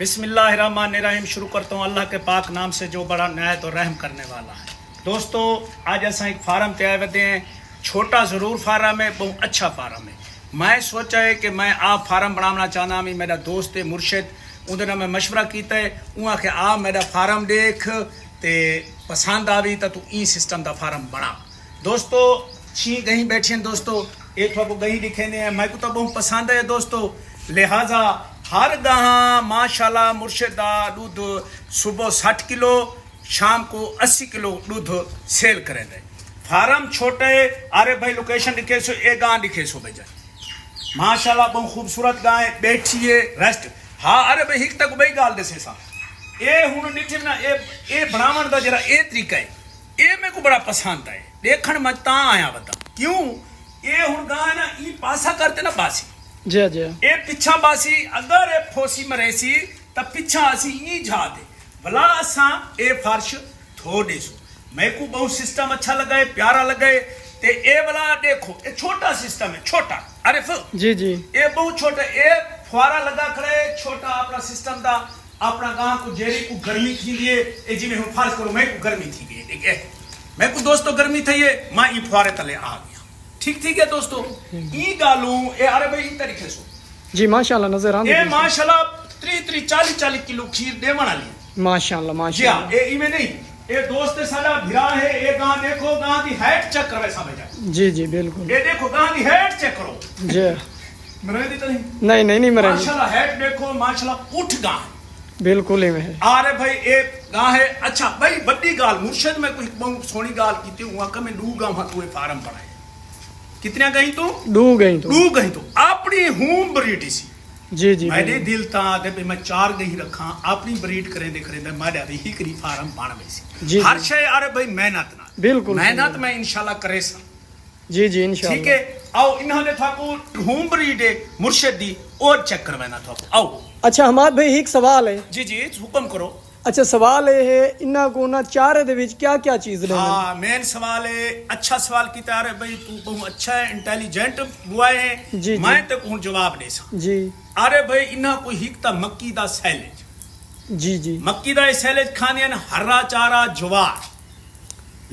بسم اللہ الرحمن الرحیم. شروع کرتا ہوں اللہ کے پاک نام سے جو بڑا نہایت اور رحم کرنے والا ہے. دوستو آج ایسا ایک فارم تے آئے ودے ہیں. چھوٹا ضرور فارم ہے, بہت اچھا فارم ہے. میں سوچا ہے کہ میں آپ فارم بنانا چاہنا. میں میرا دوست ہے مرشد, اندر میں مشورہ کیتا ہے. وہاں کہ آپ میرا فارم دیکھ تے پسند آوی تو این سسٹم دا فارم بنا. دوستو چھی گہیں بیٹھے ہیں دوستو, ایک کو گہیں لکھے ہیں. میں کو تو بہت پسند ہے دوستو, لہٰذا ہر گاہاں ماشاءاللہ مرشد دا دودھ صبح 60 کلو شام کو 80 کلو دودھ سیل کرے دے. فارم چھوٹے ارے بھائی لوکیشن لکھے سو, اے گاہ لکھے سو بھائی جان ماشاءاللہ بہت خوبصورت گاہ ہے. بیٹھیے ریسٹ. ہاں ارے بھائی ہک تک بھائی گال دے سے سا اے ہن نٹھے نا اے بناون دا جڑا اے طریقہ ہے اے میرے کو بڑا پسند ہے. دیکھن میں تاں آیا بتا کیوں اے ہن گاہ نا ای پاسا کرتے نا باسی جی جی اے پچھا باسی اگر اے پھوسی مریسی تا پچھا اسی ای جا دے بھلا اساں اے فرش دھو دے سو. میں کو بہت سسٹم اچھا لگا ہے, پیارا لگا ہے. تے اے بلا دیکھو اے چھوٹا سسٹم ہے, چھوٹا عارف جی جی اے بہت چھوٹا. اے فوارا لگا کھڑے چھوٹا اپنا سسٹم دا اپنا گاہ کو جیری کو گرمی تھی لیے اے جی میں ہوں فرض کرو میں کو گرمی تھی گئی دیکھے میں کو دوستو گرمی تھی ہے ماں ای فوارے تلے آ گیا. ٹھیک ہے دوستو ای گالوں اے ارے بھائی ای طریقے سو جی ماشاءاللہ نظر آندے اے ماشاءاللہ 40 کلو کھیر دے بنا لی ماشاءاللہ جی ماشاءاللہ. ہاں اے میں نہیں اے دوست ساڈا بھرا ہے. اے گاں دیکھو گاں دی ہائٹ چیک کرو ایسا بھائی جی جی بالکل. اے دیکھو گاں دی ہائٹ چیک کرو. جی مرے دی تو نہیں مرے ماشاءاللہ ہائٹ دیکھو ماشاءاللہ اٹھ گاں بالکل ہی میں ہے. آرے بھائی ایک گاہ ہے. اچھا بھائی بڑی گال مرشد میں کوئی بہت سونی گال کیتی ہوں کہ میں دو گاہ تو فارم بنائے. کتنے گئی تو دو گئی تو اپنی ہوم بریڈ سی جی جی میں دل تا دے میں 4 گئی رکھاں اپنی بریڈ کریں دے میں دے ہی کری فارم بن ویسی جی ہر شے. ارے بھائی محنت نہ بالکل محنت میں انشاءاللہ کرے سا. جی جی انشاءاللہ. ٹھیک ہے آؤ انہوں نے تھا کو ہوم بریڈ ہے مرشد دی اور چیک کروانا تھا کو. آؤ اچھا ہمارے بھائی ایک سوال ہے. جی جی حکم کرو. اچھا سوال یہ ہے انہاں کو نا چارے دے وچ کیا کیا چیز لے. ہاں مین سوال ہے. اچھا سوال کیتا ہے بھائی تو بہت اچھا ہے انٹیلیجنٹ ہوا ہے. جی میں تے کو جواب دے سا. جی ارے بھائی انہاں کو ہکتا مکی دا سیلج. جی جی مکی دا سیلج کھانے ہیں ہرا چارا جوار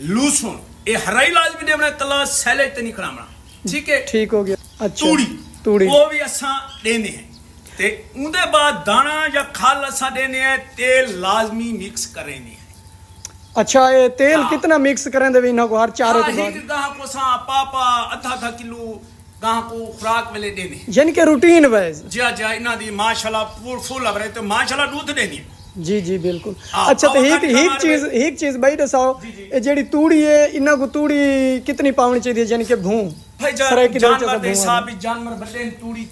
لوسن اے ہرا علاج بھی دینا کلا سیلج تے نہیں کھڑامنا. ٹھیک ہے ٹھیک ہو گیا. اچھا توڑی وہ بھی اساں دینے ہیں تے اون دے بعد دانا یا کھال اساں دینے ہیں. تیل لازمی مکس کرنے ہیں. اچھا یہ تیل کتنا مکس کریں دے انہاں کو ہر چارے کے بعد. گاہ کو ساں پاپا آدھا کلو گاہ کو خوراک ملے دینے ہیں. یعنی کہ روٹین وائز. جی انہاں دی ماشاءاللہ فل اب رہے تو ماشاءاللہ دودھ دینی ہے. جی جی بالکل. اچھا تو ایک چیز بھائی دساؤ جیڑی توڑی ہے انہاں کو توڑی کتنی پاؤنی چاہیے یعنی کہ بھون بھائی جانور دے حساب جانور بڑے توڑی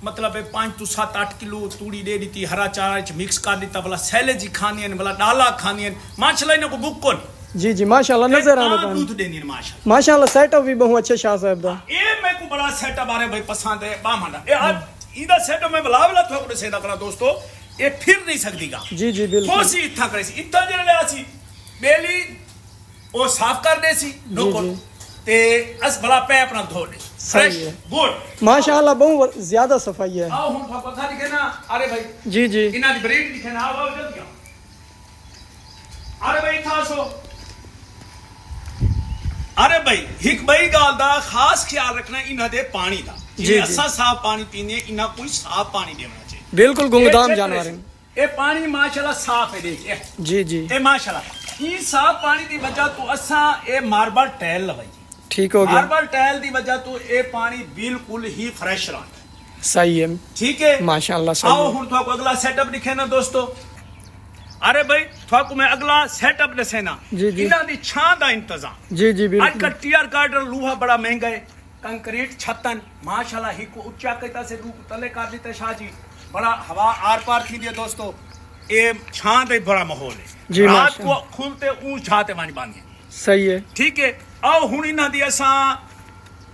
مطلب 5 تو 7 8 کلو توڑی دے دیتی ہرا چارا وچ مکس کر دیتا. بلا سیلج کھانی ہیں بلا ڈالا کھانی ہیں ماشاءاللہ انہاں کو بک کون. جی جی ماشاءاللہ نظر آندا دودھ دینی ہے ماشاءاللہ. ماشاءاللہ سیٹ اپ بھی بہت اچھے شاہ صاحب دا. اے میں کو بڑا سیٹ اپ بارے بھائی پسند ہے باماندا. اے ایدا سیٹ اپ میں بلا تھوڑے سے کرا دوستو اے پھر نہیں سکتی گا. جی جی بالکل. کوسی اتھا کرے سی اتھا جڑے لیا سی بیلی او صاف کر دے سی نوکر تے اس بلا پے اپنا دھو دے. فریش گڈ ماشاءاللہ بہت زیادہ صفائی ہے. آؤ ہم پتہ لکھے نا. ارے بھائی جی جی انہاں دی بریڈ لکھے نا. آؤ جلدی آؤ. ارے بھائی تھا سو ارے بھائی ہک بھائی گال دا خاص خیال رکھنا انہاں دے پانی دا. جی اساں صاف پانی پینے انہاں کوئی صاف پانی دینا چاہیے. بالکل گنگدام جانور ہیں. اے پانی ماشاءاللہ صاف ہے دیکھ. جی جی اے ماشاءاللہ یہ صاف پانی دی وجہ تو اساں اے ماربل ٹائل لوائی. ٹھیک ہو گیا. ماربل ٹائل دی وجہ تو اے پانی بالکل ہی فریش رہندا. صحیح ہے. ٹھیک ہے ماشاءاللہ صحیح. آؤ ہن تو اگلا سیٹ اپ دکھے نا دوستو. ارے بھائی تھوکو میں اگلا سیٹ اپ دسے نا. انہاں دی چھاں دا انتظام. جی جی بالکل. اج کا ٹیئر گارڈر لوہا بڑا مہنگا ہے. کنکریٹ چھتن ماشاءاللہ ہی کو اونچا کیتا سے لوگ تلے کر دیتے شاہ جی بڑا ہوا آر پار تھی دی دوستو. اے چھاں دے بڑا ماحول ہے. جی رات کو کھلتے اون چھاتے وانی باندھی. صحیح ہے. ٹھیک ہے آؤ ہن انہاں دی اساں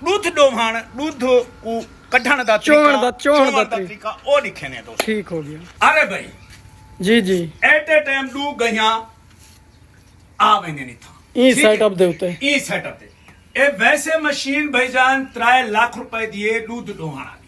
دودھ ڈوہان دودھ کو کڈھن دا طریقہ او لکھے نے دوستو. ٹھیک ہو گیا. ارے بھائی جی جی ایٹ اے ٹائم دو گئیاں آ ویندے نہیں تھا. ای سیٹ اپ دے اوتے ای سیٹ اپ دے اے ویسے مشین بھائی جان 3 لاکھ روپے دیے دودھ ڈوہان والی.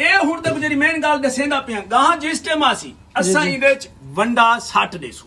ਇਹ ਹੁਣ ਤੱਕ ਜਿਹੜੀ ਮੇਨ ਗੱਲ ਦੱਸੇਂਦਾ ਪਿਆ ਗਾਹਾਂ ਜਿਸ ਟਾਈਮ ਆਸੀ ਅਸਾਂ ਇਹਦੇ ਚ ਵੰਡਾ 60 ਦੇ ਸੂ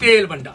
ਤੇਲ ਵੰਡਾ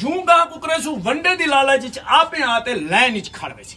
ਜੂੰ ਗਾਹ ਕੁਕਰੇ ਸੂ ਵੰਡੇ ਦੀ ਲਾਲਚ ਚ ਆਪੇ ਆਤੇ ਲਾਈਨ ਵਿੱਚ ਖੜ ਵੈਸੀ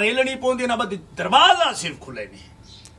ਰੇਲਣੀ ਪਉਂਦੀ ਨਾ ਬਦ ਦਰਵਾਜ਼ਾ ਸਿਰਫ ਖੁੱਲੇ ਨੇ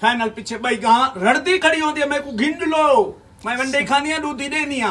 ਫਾਈਨਲ ਪਿੱਛੇ ਬਈ ਗਾਹ ਰੜਦੀ ਖੜੀ ਹੁੰਦੀ ਹੈ ਮੈਂ ਕੋ ਗਿੰਦ ਲੋ ਮੈਂ ਵੰਡੇ ਖਾਨੀਆਂ ਦੂਦੀ ਦੇਨੀਆਂ